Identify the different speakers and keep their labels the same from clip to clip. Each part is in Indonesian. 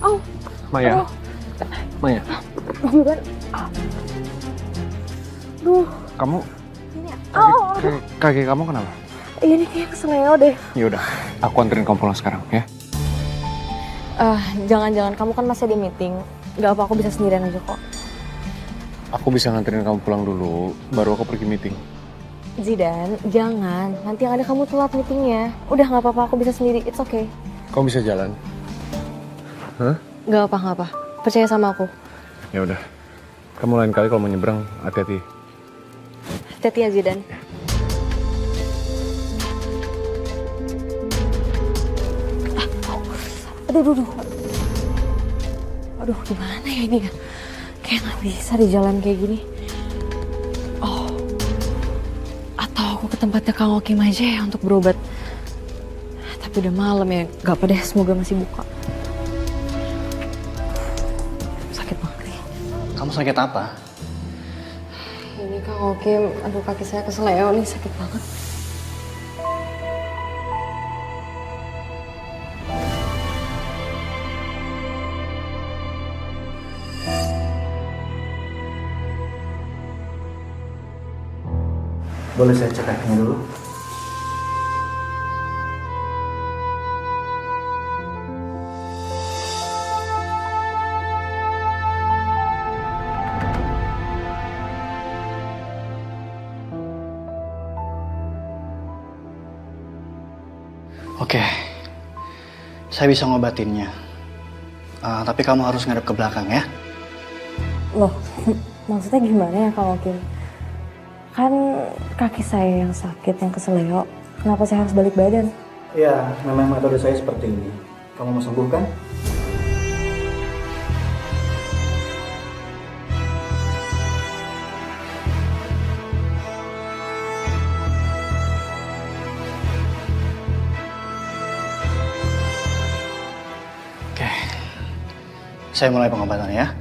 Speaker 1: Au.
Speaker 2: Maya. Maya.
Speaker 1: Bukan. Duh.
Speaker 2: Kamu
Speaker 1: Ini.
Speaker 2: kaki kamu kenapa?
Speaker 1: Iya nih kayak keseleo deh.
Speaker 2: Ya udah, aku anterin kamu pulang sekarang ya.
Speaker 1: Jangan-jangan kamu kan masih di meeting. Gak apa, aku bisa sendirian aja kok.
Speaker 2: Aku bisa nganterin kamu pulang dulu, baru aku pergi meeting.
Speaker 1: Zidan, jangan. Nanti yang ada kamu telat meetingnya. Udah gak apa-apa, aku bisa sendiri. It's okay.
Speaker 2: Kamu bisa jalan? Hah?
Speaker 1: Gak apa. Percaya sama aku.
Speaker 2: Ya udah. Kamu lain kali kalau mau nyebrang, hati-hati.
Speaker 1: Hati-hati ya Zidan. Aduh, gimana ya ini ya? Kayak nggak bisa di jalan kayak gini. Oh, atau aku ke tempatnya Kang Okim aja ya untuk berobat. Tapi udah malam ya, gak apa deh, semoga masih buka. Sakit banget nih.
Speaker 3: Kamu sakit apa?
Speaker 1: Ini Kang Okim, aduh kaki saya keseleo nih, sakit banget.
Speaker 3: Boleh saya cek kakinya dulu? Oke, saya bisa ngobatinnya. Tapi kamu harus ngadep ke belakang ya.
Speaker 1: Loh, maksudnya gimana ya Kang Okim? Kan kaki saya yang sakit, yang keseleo. Kenapa saya harus balik badan?
Speaker 3: Iya, memang metode saya seperti ini. Kamu mau sembuh kan? Oke, saya mulai pengobatannya ya.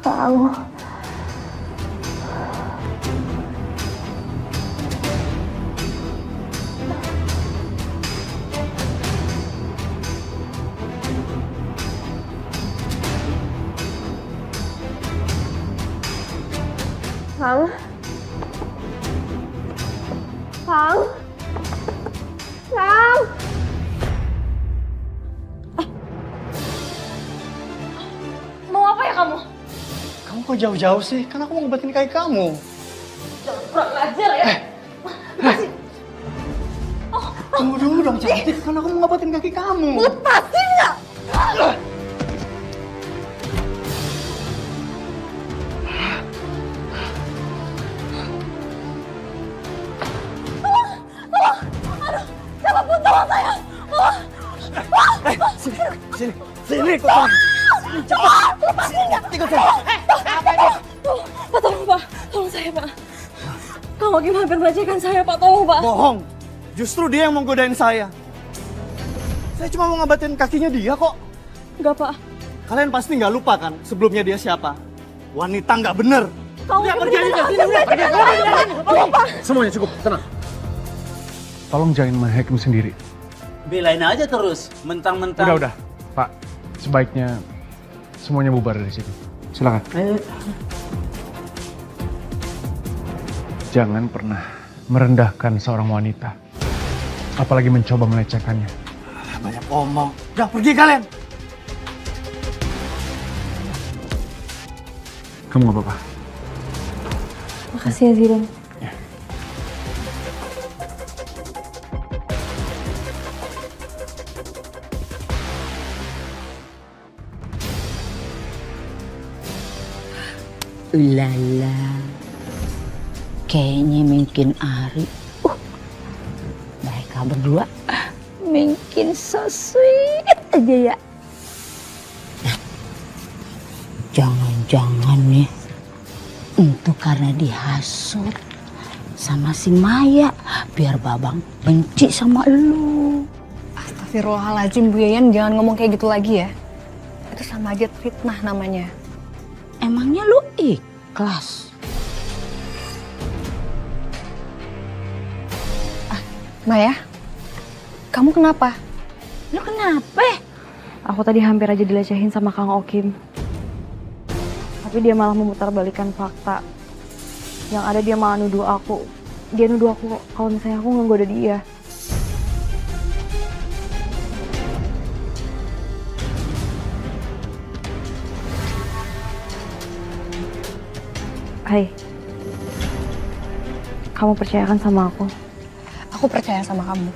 Speaker 1: Tahu. Kang? Kang? Kang? Mau apa ya kamu?
Speaker 3: Kamu kok jauh-jauh sih? Kan aku mau ngobatin kaki kamu.
Speaker 1: Jangan kurang ajar ya.
Speaker 3: Tunggu dulu dong cantik, kan aku mau ngobatin kaki kamu.
Speaker 1: Lepasin nggak?
Speaker 3: Sini, kok. Ikut saya.
Speaker 1: Pak, tolong Pak. Tolong saya Pak. Kang Okim hampir melecehkan saya Pak. Tolong Pak.
Speaker 3: Bohong. Justru dia yang mau godain saya. Saya cuma mau ngobatin kakinya dia kok.
Speaker 1: Enggak Pak.
Speaker 3: Kalian pasti nggak lupa kan sebelumnya dia siapa? Wanita nggak bener.
Speaker 1: Kang
Speaker 3: Udah,
Speaker 1: Okim
Speaker 3: pergi aja, sini, udah, pergi.
Speaker 1: Tolong Pak.
Speaker 2: Semuanya cukup, tenang. Tolong jangan main hakim sendiri.
Speaker 4: Belain aja terus, mentang-mentang.
Speaker 2: Udah. Pak, sebaiknya semuanya bubar dari sini. Silakan. Jangan pernah merendahkan seorang wanita. Apalagi mencoba melecehkannya.
Speaker 3: Banyak omong. Udah, pergi kalian.
Speaker 2: Kamu gak apa-apa?
Speaker 1: Makasih ya Zidan.
Speaker 5: Ulala. Kayaknya mungkin Ari. Mereka berdua mungkin so sweet aja ya. Jangan-jangan nih itu karena dihasut sama si Maya biar Babang benci sama lu.
Speaker 1: Astagfirullahaladzim Bu Yayan, jangan ngomong kayak gitu lagi ya. Itu sama aja fitnah namanya.
Speaker 5: Emangnya lu ikhlas?
Speaker 1: Maya, kamu kenapa?
Speaker 5: Lu kenapa?
Speaker 1: Aku tadi hampir aja dilecehin sama Kang Okim. Tapi dia malah memutarbalikkan fakta. Yang ada dia malah nuduh aku. Dia nuduh aku kalau misalnya aku nggoda dia. Hai. Kamu percaya kan sama aku? Aku percaya sama kamu.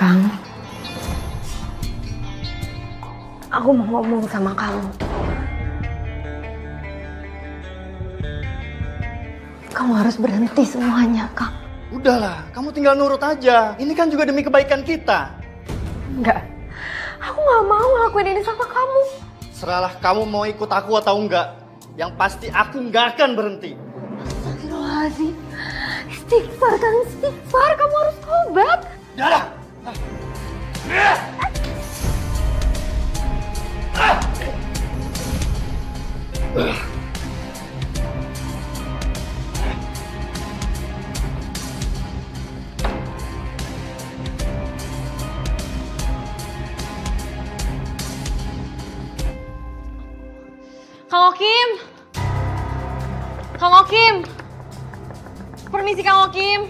Speaker 1: Kang, aku mau ngomong sama kamu. Kamu harus berhenti semuanya, Kang.
Speaker 3: Udahlah, kamu tinggal nurut aja. Ini kan juga demi kebaikan kita.
Speaker 1: Enggak, aku nggak mau ngelakuin ini sama kamu.
Speaker 3: Seralah kamu mau ikut aku atau enggak. Yang pasti aku nggak akan berhenti.
Speaker 1: Astagfirullahaladzim. Istighfar, Kang, istighfar. Kamu harus tobat.
Speaker 3: Darah!
Speaker 1: Kang Okim! Kang Okim! Permisi Kang Okim!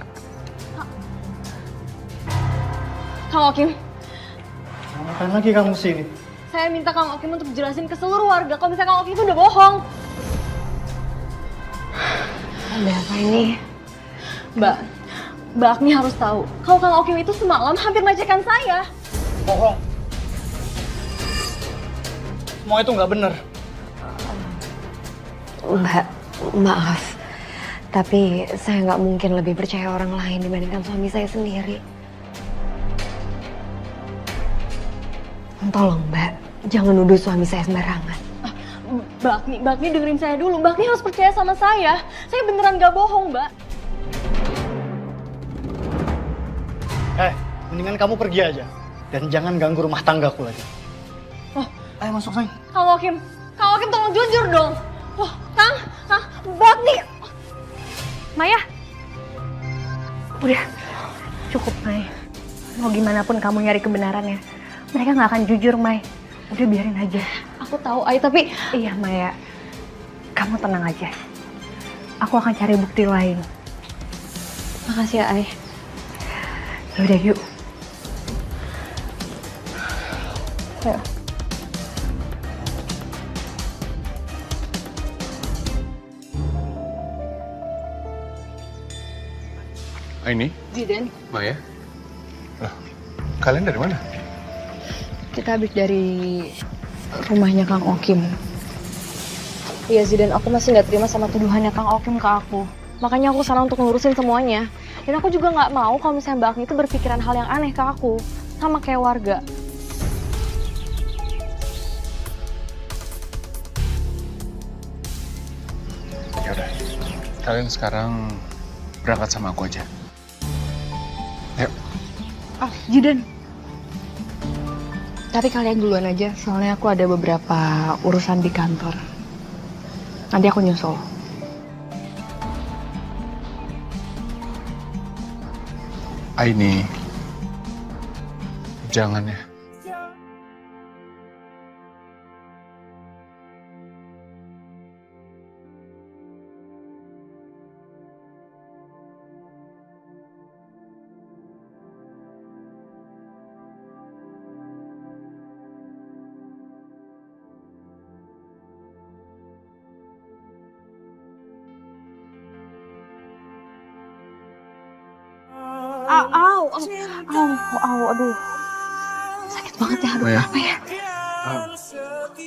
Speaker 1: Kang Okim,
Speaker 3: Ngapain lagi kamu sini?
Speaker 1: saya minta Kang Okim untuk jelasin ke seluruh warga kalau misalnya Kang Okim itu udah bohong. Ada apa ini? Mbak Agni harus tahu kalau Kang Okim itu semalam hampir melecehkan saya.
Speaker 3: Bohong. Semua itu nggak benar.
Speaker 1: Mbak, maaf. Tapi saya nggak mungkin lebih percaya orang lain dibandingkan suami saya sendiri. Tolong Mbak, jangan nuduh suami saya sembarangan. Mbak Agni dengerin saya dulu. Mbak Agni harus percaya sama saya. Saya beneran gak bohong, Mbak.
Speaker 3: Mendingan kamu pergi aja. Dan jangan ganggu rumah tanggaku lagi.
Speaker 1: Oh,
Speaker 3: Ayo masuk, sayang.
Speaker 1: Kang Okim tolong jujur dong. Wah, Kang, Mbak Agni. Maya. Udah, cukup, Mai. Mau gimana pun kamu nyari kebenarannya. Mereka gak akan jujur, Mai. Udah biarin aja. Aku tahu, Ai, tapi... Iya, Maya. Kamu tenang aja. Aku akan cari bukti lain. Makasih ya, Ai. Yaudah, yuk. Ayo.
Speaker 2: Ini?
Speaker 1: Zidan,
Speaker 2: Maya? Loh, kalian dari mana?
Speaker 1: kita habis dari rumahnya Kang Okim. Iya Zidan, aku masih nggak terima sama tuduhannya Kang Okim ke aku. Makanya aku sana untuk ngurusin semuanya. Dan aku juga nggak mau kalau misalnya Mbak Agni itu berpikiran hal yang aneh ke aku. Sama kayak warga.
Speaker 2: Yaudah, kalian sekarang berangkat sama aku aja. Yuk.
Speaker 1: Ah, Zidan. Tapi kalian duluan aja, soalnya aku ada beberapa urusan di kantor. Nanti aku nyusul.
Speaker 2: Aini, jangan ya.
Speaker 1: aduh. Sakit banget ya, aduh,
Speaker 2: Maya.
Speaker 1: apa ya?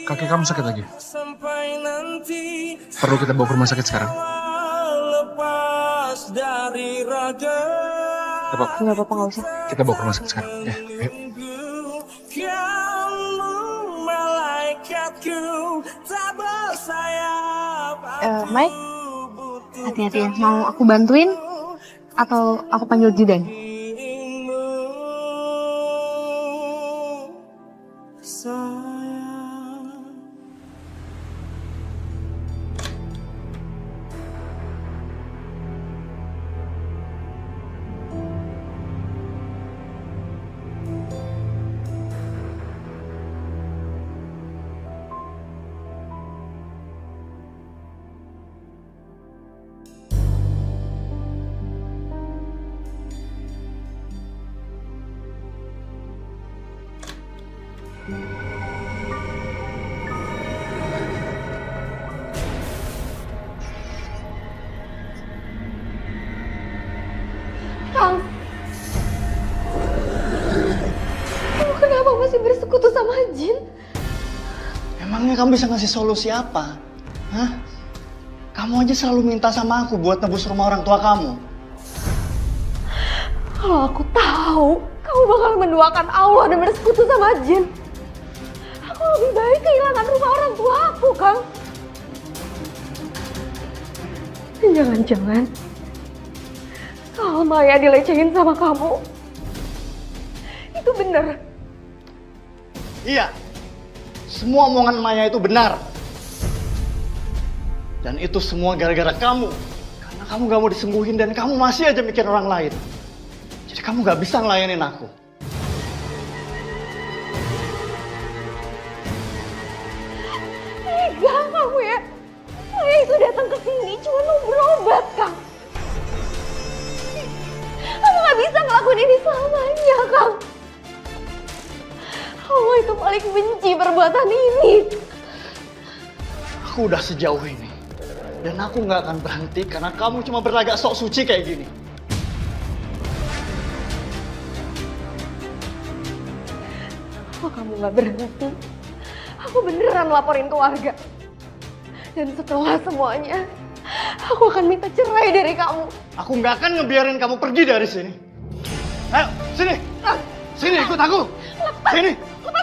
Speaker 2: Kaki kamu sakit lagi. Perlu kita bawa ke rumah sakit sekarang?
Speaker 1: Nggak apa-apa, nggak usah.
Speaker 2: Kita bawa ke rumah sakit sekarang. Ya, ayo.
Speaker 1: Mike, hati-hati ya. Mau aku bantuin atau aku panggil Judan? Kang, kamu kenapa masih bersekutu sama Jin?
Speaker 3: Emangnya kamu bisa ngasih solusi apa? Hah? Kamu aja selalu minta sama aku buat nebus rumah orang tua kamu.
Speaker 1: Kalau aku tahu kamu bakal menduakan Allah dan bersekutu sama Jin, aku lebih baik kehilangan rumah orang tua aku, Kang. Jangan-jangan kalau Maya dilecehin sama kamu, itu bener.
Speaker 3: Iya, semua omongan Maya itu benar. Dan itu semua gara-gara kamu. Karena kamu gak mau disembuhin dan kamu masih aja mikir orang lain. Jadi kamu gak bisa ngelayanin aku.
Speaker 1: Enggak kamu ya. Maya itu datang ke sini cuma mau berobat, Kang. Kamu gak bisa ngelakuin ini selamanya, Kang. Allah itu paling benci perbuatan ini.
Speaker 3: Aku udah sejauh ini. Dan aku gak akan berhenti karena kamu cuma berlagak sok suci kayak gini.
Speaker 1: Kalau kamu gak berhenti, aku beneran laporin ke warga. Dan setelah semuanya, aku akan minta cerai dari kamu.
Speaker 3: Aku gak akan ngebiarin kamu pergi dari sini. Ayo, sini. Sini, ikut aku. Sini.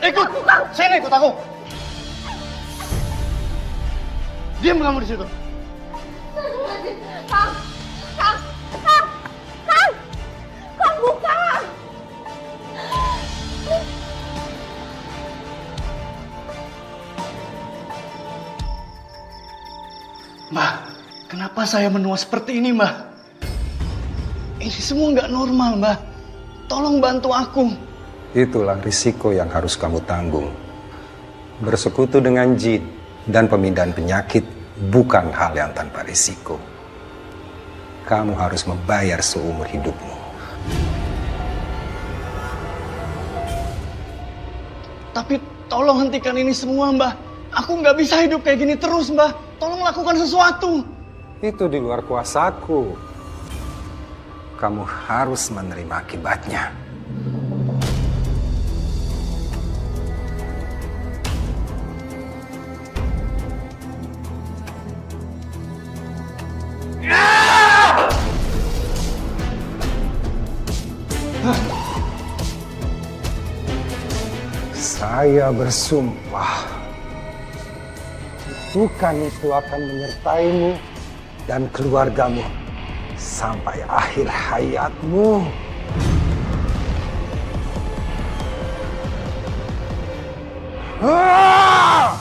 Speaker 3: Ikut. Sini, ikut aku. Diam kamu di situ.
Speaker 1: Kang, bukan.
Speaker 3: Mbak, kenapa saya menua seperti ini, Mbak? Ini semua nggak normal, Mbak. Tolong bantu aku.
Speaker 6: Itulah risiko yang harus kamu tanggung. Bersekutu dengan jin dan pemindahan penyakit bukan hal yang tanpa risiko. Kamu harus membayar seumur hidupmu.
Speaker 3: Tapi tolong hentikan ini semua, Mbak. Aku nggak bisa hidup kayak gini terus, Mbak. Tolong lakukan sesuatu.
Speaker 6: Itu di luar kuasaku. Kamu harus menerima akibatnya. Saya bersumpah, kutukan itu akan menyertaimu dan keluargamu sampai akhir hayatmu. Ah!